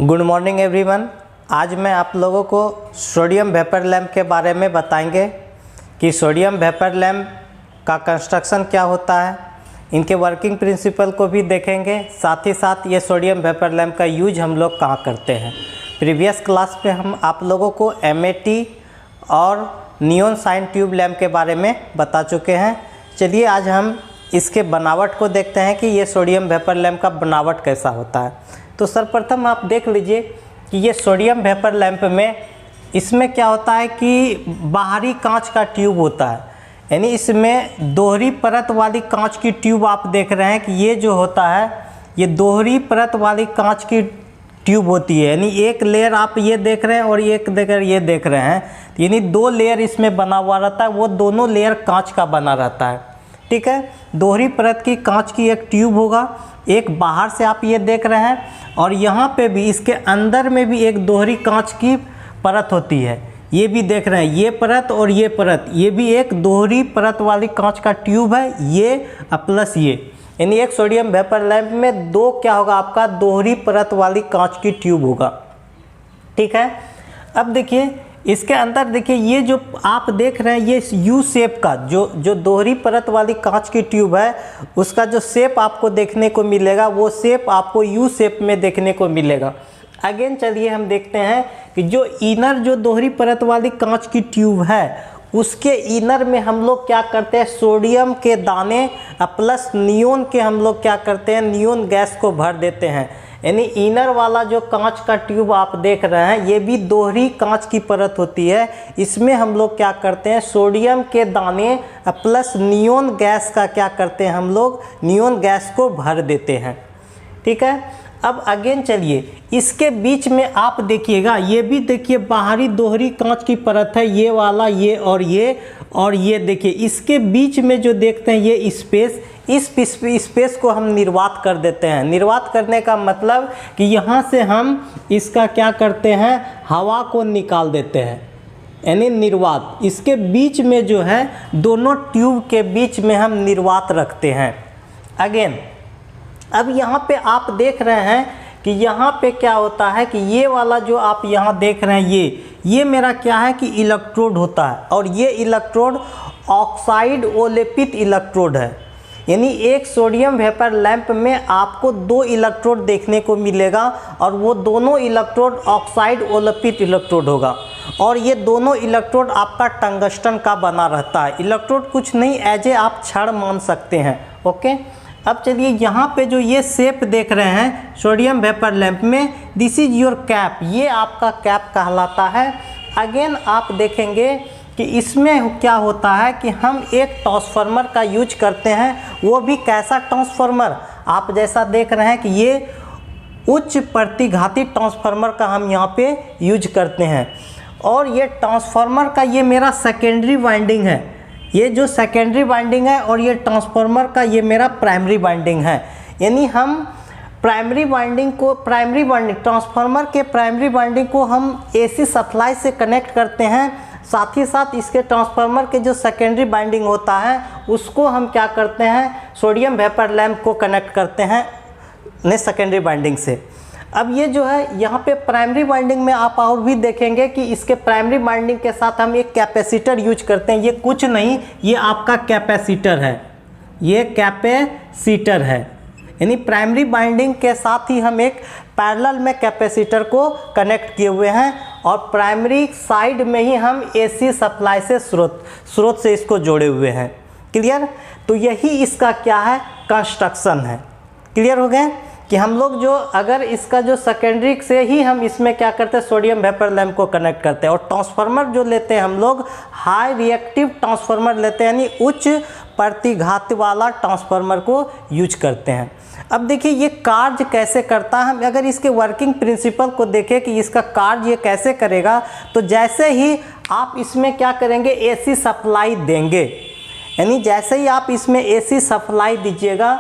Good morning everyone. आज मैं आप लोगों को सोडियम वेपर लैंप के बारे में बताएंगे कि सोडियम वेपर लैंप का कंस्ट्रक्शन क्या होता है, इनके वर्किंग प्रिंसिपल को भी देखेंगे। साथ ही साथ ये सोडियम वेपर लैंप का यूज हम लोग कहाँ करते हैं। प्रीवियस क्लास पे हम आप लोगों को MAT और नियॉन साइन ट्यूब लैंप के बारे में बता चुके हैं। चलिए आज हम इसके बनावट को देखते हैं कि ये सोडियम वेपर लैंप का बनावट कैसा होता है। तो सर्वप्रथम आप देख लीजिए कि ये सोडियम वेपर लैंप में इसमें क्या होता है कि बाहरी कांच का ट्यूब होता है, यानी इसमें दोहरी परत वाली कांच की ट्यूब आप देख रहे हैं कि ये जो होता है ये दोहरी परत वाली कांच की ट्यूब होती है। यानी एक लेयर आप ये देख रहे हैं और एक लेयर ये देख रहे हैं, यानी दो लेयर इसमें बना हुआ रहता है, वो दोनों लेयर कांच का बना रहता है। ठीक है, दोहरी परत की कांच की एक ट्यूब होगा, एक बाहर से आप ये देख रहे हैं, और यहाँ पे भी इसके अंदर में भी एक दोहरी कांच की परत होती है। ये भी देख रहे हैं, ये परत और ये परत, ये भी एक दोहरी परत वाली कांच का ट्यूब है, ये प्लस ये, यानी एक सोडियम वेपर लैंप में दो क्या होगा आपका दोहरी परत वाली कांच की ट्यूब होगा। ठीक है, अब देखिए इसके अंदर देखिए ये जो आप देख रहे हैं ये यू शेप का जो दोहरी परत वाली कांच की ट्यूब है, उसका जो शेप आपको देखने को मिलेगा वो शेप आपको यू शेप में देखने को मिलेगा। अगेन चलिए हम देखते हैं कि जो इनर जो दोहरी परत वाली कांच की ट्यूब है उसके इनर में हम लोग क्या करते हैं, सोडियम के दाने प्लस नियॉन के हम लोग क्या करते हैं, नियॉन गैस को भर देते हैं। यानी इनर वाला जो कांच का ट्यूब आप देख रहे हैं ये भी दोहरी कांच की परत होती है, इसमें हम लोग क्या करते हैं, सोडियम के दाने प्लस नियॉन गैस का क्या करते हैं, हम लोग नियॉन गैस को भर देते हैं। ठीक है, अब अगेन चलिए इसके बीच में आप देखिएगा, ये भी देखिए बाहरी दोहरी कांच की परत है, ये वाला ये और ये देखिए इसके बीच में जो देखते हैं ये स्पेस, इस स्पेस को हम निर्वात कर देते हैं। निर्वात करने का मतलब कि यहाँ से हम इसका क्या करते हैं, हवा को निकाल देते हैं, यानी निर्वात। इसके बीच में जो है दोनों ट्यूब के बीच में हम निर्वात रखते हैं। अगेन अब यहाँ पे आप देख रहे हैं कि यहाँ पे क्या होता है कि ये वाला जो आप यहाँ देख रहे हैं ये मेरा क्या है कि इलेक्ट्रोड होता है, और ये इलेक्ट्रोड ऑक्साइड ओलेपित इलेक्ट्रोड है। यानी एक सोडियम वेपर लैंप में आपको दो इलेक्ट्रोड देखने को मिलेगा और वो दोनों इलेक्ट्रोड ऑक्साइड ओलेपित इलेक्ट्रोड होगा, और ये दोनों इलेक्ट्रोड आपका टंगस्टन का बना रहता है। इलेक्ट्रोड कुछ नहीं, एज ए आप छड़ मान सकते हैं। ओके, अब चलिए यहाँ पे जो ये शेप देख रहे हैं सोडियम वेपर लैंप में, दिस इज योर कैप, ये आपका कैप कहलाता है। अगेन आप देखेंगे कि इसमें क्या होता है कि हम एक ट्रांसफार्मर का यूज करते हैं, वो भी कैसा ट्रांसफार्मर, आप जैसा देख रहे हैं कि ये उच्च प्रतिघाती ट्रांसफार्मर का हम यहाँ पे यूज करते हैं। और ये ट्रांसफार्मर का ये मेरा सेकेंडरी वाइंडिंग है, ये जो सेकेंडरी वाइंडिंग है, और ये ट्रांसफार्मर का ये मेरा प्राइमरी वाइंडिंग है। यानी हम प्राइमरी वाइंडिंग ट्रांसफार्मर के प्राइमरी वाइंडिंग को हम AC सप्लाई से कनेक्ट करते हैं। साथ ही साथ इसके ट्रांसफार्मर के जो सेकेंडरी वाइंडिंग होता है उसको हम क्या करते हैं, सोडियम वेपर लैंप को कनेक्ट करते हैं ने सेकेंडरी वाइंडिंग से। अब ये जो है यहाँ पे प्राइमरी वाइंडिंग में आप और भी देखेंगे कि इसके प्राइमरी वाइंडिंग के साथ हम एक कैपेसिटर यूज करते हैं। ये कुछ नहीं, ये आपका कैपेसिटर है, ये कैपेसिटर है। यानी प्राइमरी वाइंडिंग के साथ ही हम एक पैरेलल में कैपेसिटर को कनेक्ट किए हुए हैं, और प्राइमरी साइड में ही हम AC सप्लाई से स्रोत से इसको जोड़े हुए हैं। क्लियर, तो यही इसका क्या है, कंस्ट्रक्शन है। क्लियर हो गए कि हम लोग जो अगर इसका जो सेकेंडरी से ही हम इसमें क्या करते हैं, सोडियम वेपर लैंप को कनेक्ट करते हैं। और ट्रांसफार्मर जो लेते हैं हम लोग हाई रिएक्टिव ट्रांसफार्मर लेते हैं, यानी उच्च प्रतिघात वाला ट्रांसफार्मर को यूज करते हैं। अब देखिए ये कार्य कैसे करता है, हम अगर इसके वर्किंग प्रिंसिपल को देखें कि इसका कार्य ये कैसे करेगा, तो जैसे ही आप इसमें क्या करेंगे, AC सप्लाई देंगे, यानी जैसे ही आप इसमें AC सप्लाई दीजिएगा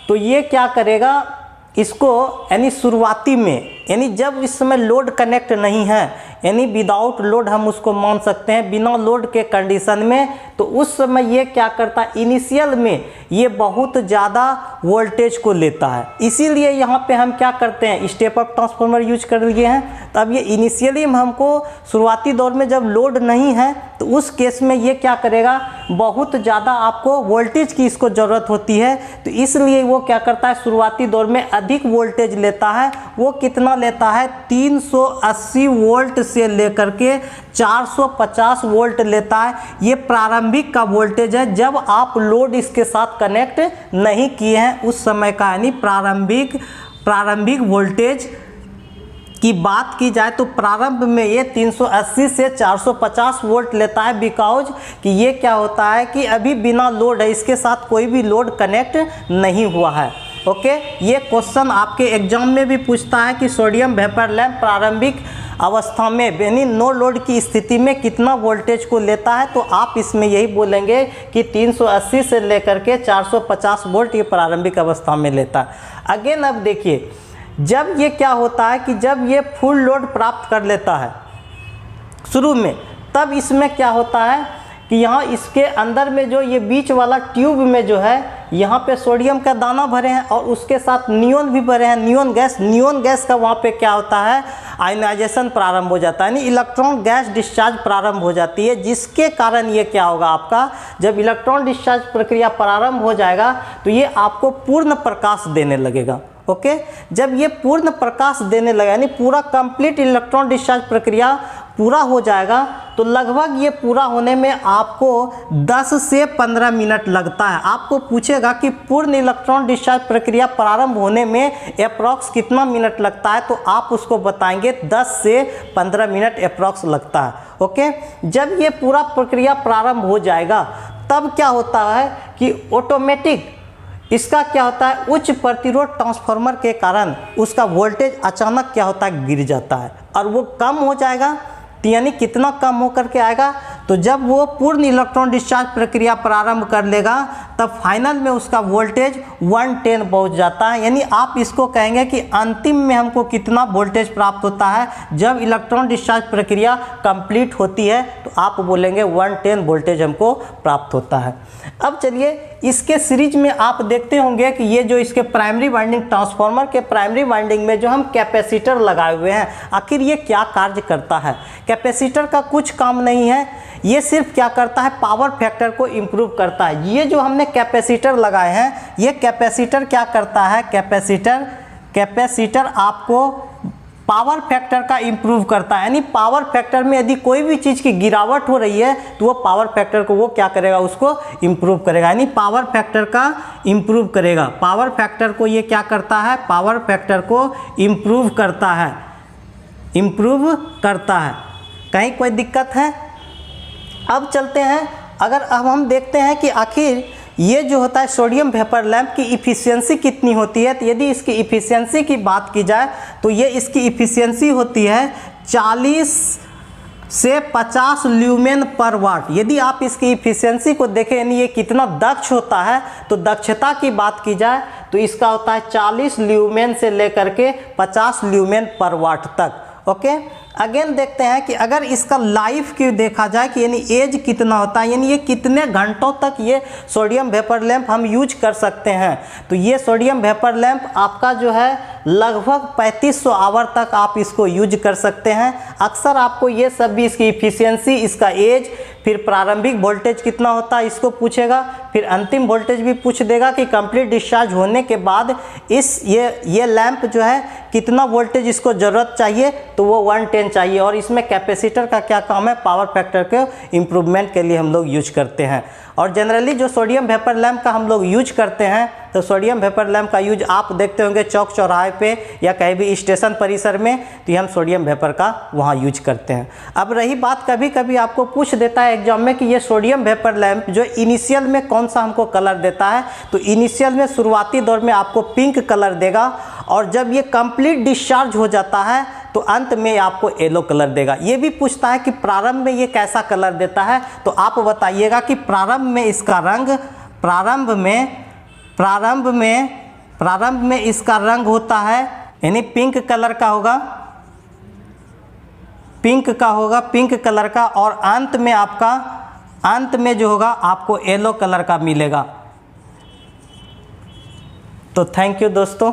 तो ये क्या करेगा, इसको यानी शुरुआती में, यानी जब इस समय लोड कनेक्ट नहीं है, यानी विदाउट लोड हम उसको मान सकते हैं, बिना लोड के कंडीशन में, तो उस समय ये क्या करता है, इनिशियल में ये बहुत ज़्यादा वोल्टेज को लेता है। इसीलिए यहाँ पे हम क्या करते हैं, स्टेप अप ट्रांसफार्मर यूज कर लिए हैं। तब ये इनिशियली हमको शुरुआती दौर में जब लोड नहीं है तो उस केस में ये क्या करेगा, बहुत ज़्यादा आपको वोल्टेज की इसको ज़रूरत होती है, तो इसलिए वो क्या करता है, शुरुआती दौर में अधिक वोल्टेज लेता है। वो कितना लेता है, 380 वोल्ट से लेकर के 450 वोल्ट लेता है। ये प्रारंभिक का वोल्टेज है, जब आप लोड इसके साथ कनेक्ट नहीं किए हैं उस समय का, यानी प्रारंभिक वोल्टेज की बात की जाए तो प्रारंभ में ये 380 से 450 वोल्ट लेता है, बिकॉज कि ये क्या होता है कि अभी बिना लोड है, इसके साथ कोई भी लोड कनेक्ट नहीं हुआ है। ओके, ये क्वेश्चन आपके एग्जाम में भी पूछता है कि सोडियम वेपर लैंप प्रारंभिक अवस्था में यानी नो लोड की स्थिति में कितना वोल्टेज को लेता है, तो आप इसमें यही बोलेंगे कि 380 से लेकर के 450 वोल्ट ये प्रारंभिक अवस्था में लेता है। अगेन अब देखिए, जब ये क्या होता है कि जब ये फुल लोड प्राप्त कर लेता है शुरू में, तब इसमें क्या होता है कि यहाँ इसके अंदर में जो ये बीच वाला ट्यूब में जो है, यहाँ पे सोडियम का दाना भरे हैं और उसके साथ नियोन भी भरे हैं, नियोन गैस का वहाँ पे क्या होता है, आयनाइजेशन प्रारंभ हो जाता है, यानी इलेक्ट्रॉन गैस डिस्चार्ज प्रारंभ हो जाती है, जिसके कारण ये क्या होगा आपका, जब इलेक्ट्रॉन डिस्चार्ज प्रक्रिया प्रारंभ हो जाएगा तो ये आपको पूर्ण प्रकाश देने लगेगा। ओके, जब ये पूर्ण प्रकाश देने लगा यानी पूरा कंप्लीट इलेक्ट्रॉन डिस्चार्ज प्रक्रिया पूरा हो जाएगा, तो लगभग ये पूरा होने में आपको 10 से 15 मिनट लगता है। आपको पूछेगा कि पूर्ण इलेक्ट्रॉन डिस्चार्ज प्रक्रिया प्रारंभ होने में अप्रॉक्स कितना मिनट लगता है, तो आप उसको बताएंगे 10 से 15 मिनट अप्रॉक्स लगता है। ओके, जब ये पूरा प्रक्रिया प्रारंभ हो जाएगा तब क्या होता है कि ऑटोमेटिक इसका क्या होता है, उच्च प्रतिरोध ट्रांसफार्मर के कारण उसका वोल्टेज अचानक क्या होता है, गिर जाता है और वो कम हो जाएगा। तो यानी कितना कम होकर के आएगा, तो जब वो पूर्ण इलेक्ट्रॉन डिस्चार्ज प्रक्रिया प्रारंभ कर लेगा तब फाइनल में उसका वोल्टेज 110 पहुंच जाता है। यानी आप इसको कहेंगे कि अंतिम में हमको कितना वोल्टेज प्राप्त होता है, जब इलेक्ट्रॉन डिस्चार्ज प्रक्रिया कंप्लीट होती है तो आप बोलेंगे 110 वोल्टेज हमको प्राप्त होता है। अब चलिए इसके सीरीज में आप देखते होंगे कि ये जो इसके प्राइमरी वाइंडिंग ट्रांसफार्मर के प्राइमरी वाइंडिंग में जो हम कैपेसिटर लगाए हुए हैं, आखिर ये क्या कार्य करता है। कैपेसिटर का कुछ काम नहीं है, ये सिर्फ क्या करता है, पावर फैक्टर को इम्प्रूव करता है। ये जो हमने कैपेसिटर लगाए हैं, ये कैपेसिटर क्या करता है, कैपेसिटर आपको पावर फैक्टर का इम्प्रूव करता है। यानी पावर फैक्टर में यदि कोई भी चीज़ की गिरावट हो रही है तो वो पावर फैक्टर को वो क्या करेगा, उसको इम्प्रूव करेगा, यानी पावर फैक्टर का इम्प्रूव करेगा। पावर फैक्टर को ये क्या करता है, पावर फैक्टर को इम्प्रूव करता है। कहीं कोई दिक्कत है? अब चलते हैं, अगर अब हम देखते हैं कि आखिर ये जो होता है सोडियम वेपर लैंप की इफ़िशियंसी कितनी होती है। तो यदि इसकी इफ़िशियंसी की बात की जाए तो ये इसकी इफ़िशियंसी होती है 40 से 50 ल्यूमेन पर वाट। यदि आप इसकी इफ़िशियंसी को देखें यानी ये कितना दक्ष होता है, तो दक्षता की बात की जाए तो इसका होता है 40 ल्यूमेन से लेकर के 50 ल्यूमेन पर वाट तक। ओके, अगेन देखते हैं कि अगर इसका लाइफ की देखा जाए कि यानी एज कितना होता है, यानी ये कितने घंटों तक ये सोडियम वेपर लैंप हम यूज कर सकते हैं। तो ये सोडियम वेपर लैंप आपका जो है लगभग 3500 आवर तक आप इसको यूज कर सकते हैं। अक्सर आपको ये सब भी इसकी इफ़िशियंसी, इसका एज, फिर प्रारंभिक वोल्टेज कितना होता है इसको पूछेगा, फिर अंतिम वोल्टेज भी पूछ देगा कि कंप्लीट डिस्चार्ज होने के बाद ये लैंप जो है कितना वोल्टेज इसको ज़रूरत चाहिए, तो वो 110 चाहिए। और इसमें कैपेसिटर का क्या काम है, पावर फैक्टर के इम्प्रूवमेंट के लिए हम लोग यूज करते हैं। और जनरली जो सोडियम वेपर लैंप का हम लोग यूज करते हैं, तो सोडियम वेपर लैंप का यूज आप देखते होंगे चौक चौराहे पे या कहीं भी स्टेशन परिसर में, तो ये हम सोडियम वेपर का वहाँ यूज करते हैं। अब रही बात, कभी कभी आपको पूछ देता है एग्जाम में कि ये सोडियम वेपर लैंप जो इनिशियल में कौन सा हमको कलर देता है, तो इनिशियल में शुरुआती दौर में आपको पिंक कलर देगा, और जब ये कंप्लीट डिस्चार्ज हो जाता है तो अंत में आपको येलो कलर देगा। ये भी पूछता है कि प्रारंभ में ये कैसा कलर देता है, तो आप बताइएगा कि प्रारंभ में इसका रंग, प्रारंभ में इसका रंग होता है यानी पिंक कलर का होगा। पिंक का होगा, पिंक कलर का, और अंत में आपका, अंत में जो होगा आपको येलो कलर का मिलेगा। तो थैंक यू दोस्तों।